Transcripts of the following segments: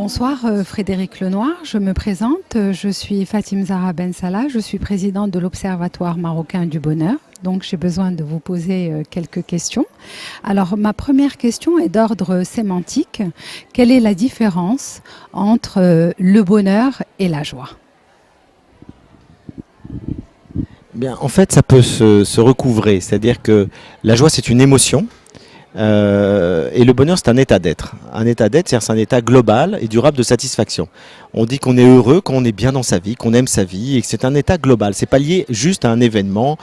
Bonsoir Frédéric Lenoir, je me présente, je suis Fatim Zahra Ben Salah, je suis présidente de l'Observatoire marocain du bonheur. Donc j'ai besoin de vous poser quelques questions. Alors ma première question est d'ordre sémantique. Quelle est la différence entre le bonheur et la joie? Bien, en fait, ça peut se recouvrer, c'est-à-dire que la joie, c'est une émotion. Et le bonheur, c'est un état d'être. Un état d'être, c'est un état global et durable de satisfaction. On dit qu'on est heureux quand on est bien dans sa vie, qu'on aime sa vie, et que c'est un état global. C'est pas lié juste à un événement,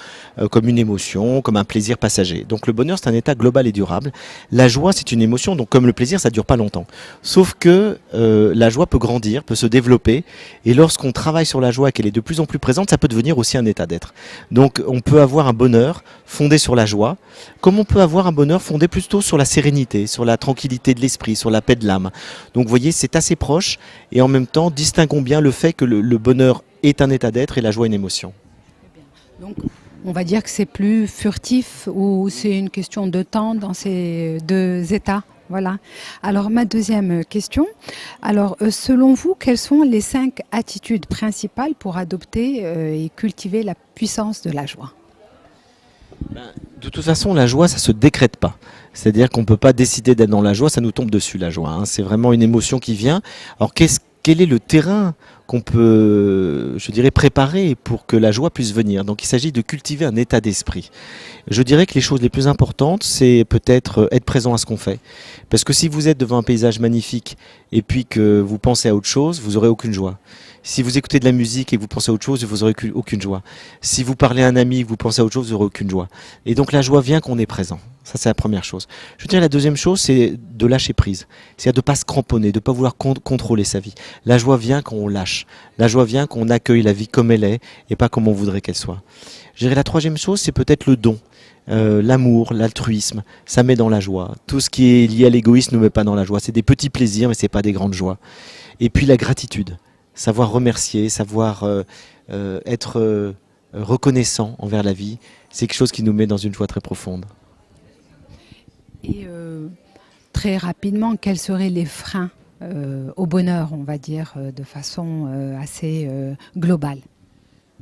comme une émotion, comme un plaisir passager. Donc le bonheur, c'est un état global et durable. La joie, c'est une émotion, donc comme le plaisir, ça dure pas longtemps. Sauf que la joie peut grandir, peut se développer, et lorsqu'on travaille sur la joie et qu'elle est de plus en plus présente, ça peut devenir aussi un état d'être. Donc on peut avoir un bonheur fondé sur la joie, comme on peut avoir un bonheur fondé plutôt sur la sérénité, sur la tranquillité de l'esprit, sur la paix de l'âme. Donc vous voyez, c'est assez proche, et en même temps, distinguons bien le fait que le bonheur est un état d'être et la joie une émotion. Donc on va dire que c'est plus furtif ou c'est une question de temps dans ces deux états. Voilà. Alors ma deuxième question. Alors selon vous, quelles sont les 5 attitudes principales pour adopter et cultiver la puissance de la joie? De toute façon, la joie, ça se décrète pas. C'est-à-dire qu'on ne peut pas décider d'être dans la joie, ça nous tombe dessus, la joie. C'est vraiment une émotion qui vient. Alors, quel est le terrain qu'on peut, je dirais, préparer pour que la joie puisse venir? Donc, il s'agit de cultiver un état d'esprit. Je dirais que les choses les plus importantes, c'est peut-être être présent à ce qu'on fait. Parce que si vous êtes devant un paysage magnifique et puis que vous pensez à autre chose, vous n'aurez aucune joie. Si vous écoutez de la musique et que vous pensez à autre chose, vous n'aurez aucune joie. Si vous parlez à un ami et que vous pensez à autre chose, vous n'aurez aucune joie. Et donc la joie vient qu'on est présent. Ça, c'est la première chose. Je dirais la deuxième chose, c'est de lâcher prise. C'est-à-dire de ne pas se cramponner, de ne pas vouloir contrôler sa vie. La joie vient quand on lâche. La joie vient quand on accueille la vie comme elle est et pas comme on voudrait qu'elle soit. Je dirais la troisième chose, c'est peut-être le don. L'amour, l'altruisme, ça met dans la joie. Tout ce qui est lié à l'égoïsme ne met pas dans la joie. C'est des petits plaisirs, mais c'est pas des grandes joies. Et puis la gratitude. Savoir remercier, savoir être reconnaissant envers la vie, c'est quelque chose qui nous met dans une joie très profonde. Et très rapidement, quels seraient les freins au bonheur, on va dire, de façon assez globale?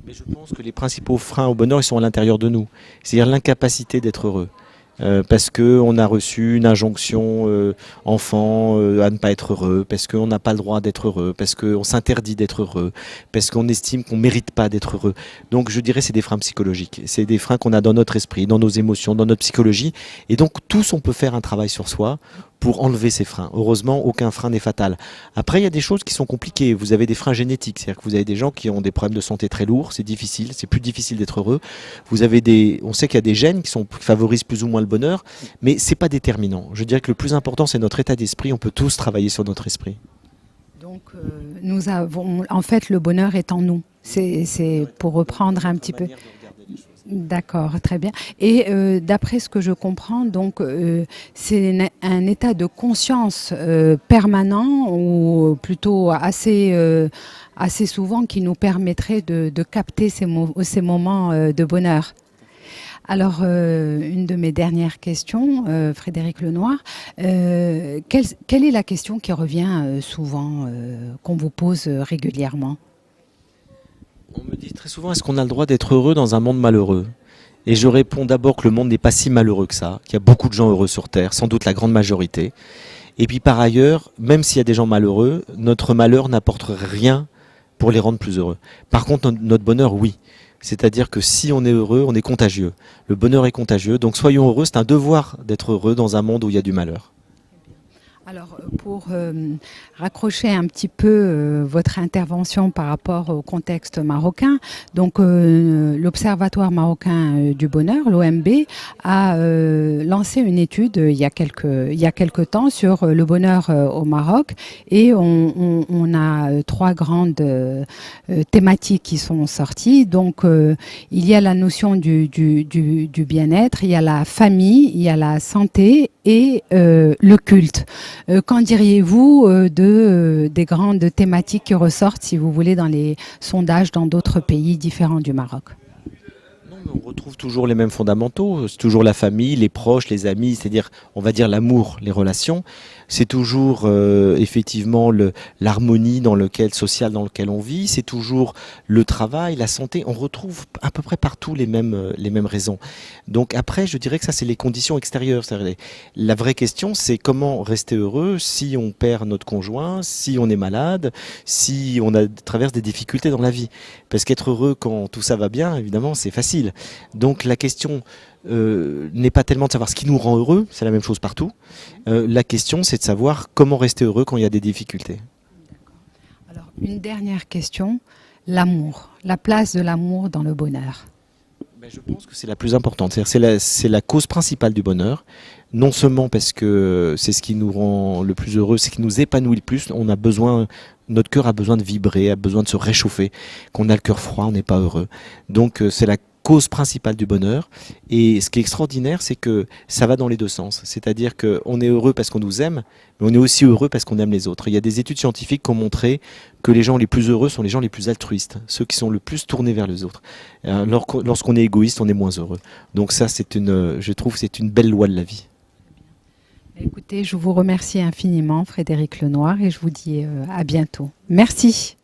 Mais je pense que les principaux freins au bonheur, ils sont à l'intérieur de nous. C'est-à-dire l'incapacité d'être heureux. Parce qu'on a reçu une injonction enfant à ne pas être heureux, parce qu'on n'a pas le droit d'être heureux, parce qu'on s'interdit d'être heureux, parce qu'on estime qu'on ne mérite pas d'être heureux. Donc je dirais c'est des freins psychologiques, c'est des freins qu'on a dans notre esprit, dans nos émotions, dans notre psychologie. Et donc tous on peut faire un travail sur soi pour enlever ces freins. Heureusement, aucun frein n'est fatal. Après, il y a des choses qui sont compliquées. Vous avez des freins génétiques, c'est-à-dire que vous avez des gens qui ont des problèmes de santé très lourds, c'est difficile, c'est plus difficile d'être heureux. On sait qu'il y a des gènes qui favorisent plus ou moins le bonheur, mais c'est pas déterminant. Je dirais que le plus important, c'est notre état d'esprit. On peut tous travailler sur notre esprit. Donc nous avons, en fait, le bonheur est en nous. C'est pour reprendre un petit peu. D'accord, très bien. Et d'après ce que je comprends, donc c'est un état de conscience permanent ou plutôt assez souvent qui nous permettrait de capter ces moments de bonheur. Alors, une de mes dernières questions, Frédéric Lenoir, quelle est la question qui revient souvent, qu'on vous pose régulièrement? On me dit très souvent, est-ce qu'on a le droit d'être heureux dans un monde malheureux? Et je réponds d'abord que le monde n'est pas si malheureux que ça, qu'il y a beaucoup de gens heureux sur Terre, sans doute la grande majorité. Et puis par ailleurs, même s'il y a des gens malheureux, notre malheur n'apporte rien pour les rendre plus heureux. Par contre, notre bonheur, oui. C'est-à-dire que si on est heureux, on est contagieux. Le bonheur est contagieux, donc soyons heureux, c'est un devoir d'être heureux dans un monde où il y a du malheur. Alors, pour raccrocher un petit peu votre intervention par rapport au contexte marocain, donc l'Observatoire marocain du bonheur, l'OMB, a lancé une étude il y a quelques temps sur le bonheur au Maroc et on a 3 grandes thématiques qui sont sorties. Donc, il y a la notion du bien-être, il y a la famille, il y a la santé et le culte. Qu'en diriez-vous des grandes thématiques qui ressortent, si vous voulez, dans les sondages dans d'autres pays différents du Maroc? On retrouve toujours les mêmes fondamentaux, c'est toujours la famille, les proches, les amis, c'est-à-dire, on va dire l'amour, les relations. C'est toujours effectivement l'harmonie sociale dans lequel on vit. C'est toujours le travail, la santé. On retrouve à peu près partout les mêmes raisons. Donc après, je dirais que ça, c'est les conditions extérieures. La vraie question, c'est comment rester heureux si on perd notre conjoint, si on est malade, si traverse des difficultés dans la vie. Parce qu'être heureux quand tout ça va bien, évidemment, c'est facile. Donc la question n'est pas tellement de savoir ce qui nous rend heureux, c'est la même chose partout. La question, c'est de savoir comment rester heureux quand il y a des difficultés. Alors, une dernière question, l'amour, la place de l'amour dans le bonheur. Ben, je pense que c'est la plus importante. C'est la cause principale du bonheur. Non seulement parce que c'est ce qui nous rend le plus heureux, c'est ce qui nous épanouit le plus. Notre cœur a besoin de vibrer, a besoin de se réchauffer. Quand on a le cœur froid, on n'est pas heureux. Donc c'est la cause principale du bonheur. Et ce qui est extraordinaire, c'est que ça va dans les deux sens. C'est-à-dire qu'on est heureux parce qu'on nous aime, mais on est aussi heureux parce qu'on aime les autres. Il y a des études scientifiques qui ont montré que les gens les plus heureux sont les gens les plus altruistes, ceux qui sont le plus tournés vers les autres. Lorsqu'on est égoïste, on est moins heureux. Donc ça, je trouve que c'est une belle loi de la vie. Écoutez, je vous remercie infiniment, Frédéric Lenoir, et je vous dis à bientôt. Merci.